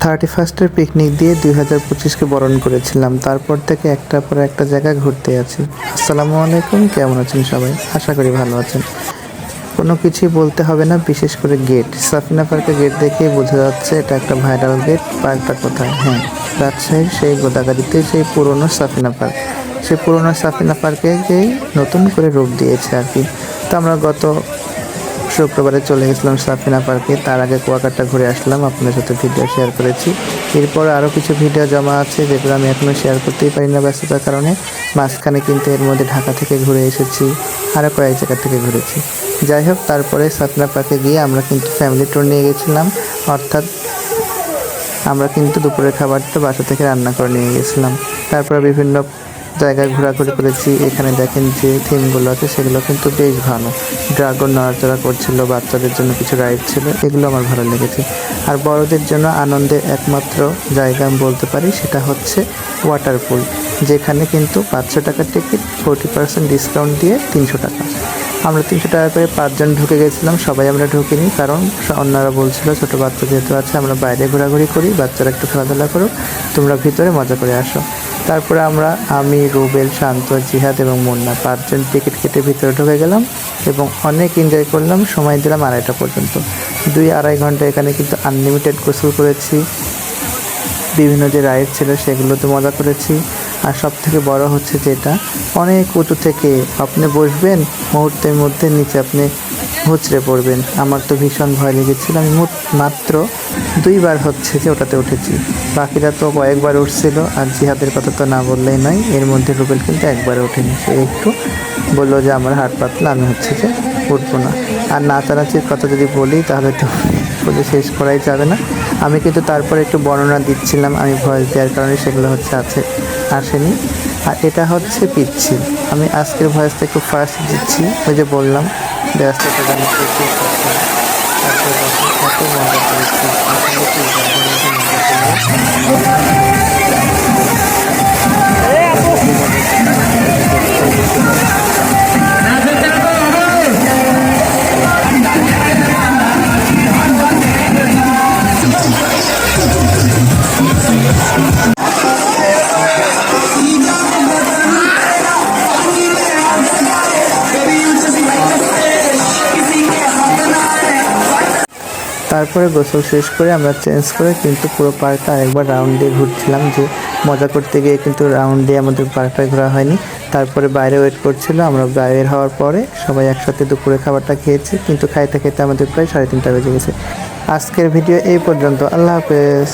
31st picnic দিয়ে 2025কে বরণ করেছিলাম। তারপর থেকে একটার পর একটা জায়গা ঘুরতে আছি। আসসালামু আলাইকুম, কেমন আছেন সবাই? আশা করি ভালো আছেন। কোনো কিছুই বলতে হবে না, বিশেষ করে গেট। সাফিনা পার্কের গেট দেখেই বোঝা যাচ্ছে এটা একটা ভাইরাল গেট। পার্কটা কোথায়? হ্যাঁ, রাজশাহীর সেই গোদাগাড়িতে সেই পুরনো সাফিনা পার্ক। সেই পুরনো সাফিনা পার্কেকেই নতুন করে রূপ দিয়েছে আর কি। তো আমরা গত শুক্রবারে চলে গেছিলাম সাফিনা পার্কে। তার আগে কুয়াকাটা ঘুরে আসলাম, আপনাদের সাথে ভিডিও শেয়ার করেছি। এরপর আরও কিছু ভিডিও জমা আছে যেগুলো আমি এখনও শেয়ার করতেই পারি না ব্যস্ততার কারণে। মাঝখানে কিন্তু এর মধ্যে ঢাকা থেকে ঘুরে এসেছি, আরও কয়েক জায়গা থেকে ঘুরেছি। যাই হোক, তারপরে সাফিনা পার্কে গিয়ে আমরা কিন্তু ফ্যামিলি ট্যুর নিয়ে গেছিলাম। অর্থাৎ আমরা কিন্তু দুপুরের খাবারটা বাসা থেকে রান্না করে নিয়ে গেছিলাম। তারপরে বিভিন্ন জায়গায় ঘোরাঘুরি করেছি। এখানে দেখেন যে থিমগুলো আছে সেগুলো কিন্তু বেশ ভালো। ড্রাগন নড়াচড়া করছিল, বাচ্চাদের জন্য কিছু রাইড ছিল, এগুলো আমার ভালো লেগেছে। আর বড়দের জন্য আনন্দের একমাত্র জায়গা আমি বলতে পারি সেটা হচ্ছে ওয়াটারপুল, যেখানে কিন্তু 500 টাকার টিকিট, 40% ডিসকাউন্ট দিয়ে 300 টাকা। আমরা 300 টাকা করে 5 জন ঢুকে গেছিলাম। সবাই আমরা ঢুকিনি, কারণ অন্যরা বলছিল ছোটো বাচ্চা যেহেতু আছে আমরা বাইরে ঘোরাঘুরি করি, বাচ্চারা একটু খেলাধুলা করুক, তোমরা ভিতরে মজা করে আসো। তারপরে আমি, রুবেল, শান্ত, জিহাদ এবং মুন্না 5 জন টিকিট কেটে ভিতরে ঢুকে গেলাম এবং অনেক এনজয় করলাম। সময় দিলাম 2:30 পর্যন্ত। 2-2.5 ঘন্টা এখানে কিন্তু আনলিমিটেড গোসল করেছি। বিভিন্ন যে রাইড ছিল সেগুলোতে মজা করেছি। আর সব থেকে বড় হচ্ছে যেটা, অনেক উঁচু থেকে আপনি বসবেন, মুহূর্তের মধ্যে নিচে আপনি হুঁচড়ে পড়বেন। আমার তো ভীষণ ভয় লেগেছিল। আমি মাত্র 2 বার হচ্ছে যে ওটাতে উঠেছি, বাকিরা তো কয়েকবার উঠছিল। আর জিহাদের কথা তো না বললেই নয়, এর মধ্যে রুবেল কিন্তু একবারে ওঠেনি। সে একটু বললো যে আমার হাত পাতলা, আমি হচ্ছে যে উঠবো না। আর নাচানাচির কথা যদি বলি তাহলে তো বলে শেষ করাই যাবে না। আমি কিন্তু তারপরে একটু বর্ণনা দিচ্ছিলাম, আমি ভয়েস দেওয়ার কারণে সেগুলো আসেনি। আর এটা হচ্ছে পিচ্ছিল। আমি আজকের ভয়েসটা একটু ফার্স্ট দিচ্ছি, ওই যে বললাম ব্যস্ততা জানি প্রচুর এত মজা করেছি তারপরে গোসল শেষ করে আমরা চেঞ্জ করে কিন্তু পুরো পার্কটা আরেকবার রাউন্ড দিয়ে ঘুরছিলাম, যে মজা করতে গিয়ে কিন্তু রাউন্ড দিয়ে আমাদের পার্কটা ঘোরা হয়নি। তারপরে বাইরে ওয়েট করছিল, আমরা বাইরে হওয়ার পরে সবাই একসাথে দুপুরে খাবারটা খেয়েছি, কিন্তু খাইতে খাইতে আমাদের প্রায় 3:30 বেজে গেছে। আজকের ভিডিও এই পর্যন্ত। আল্লাহ হাফেজ।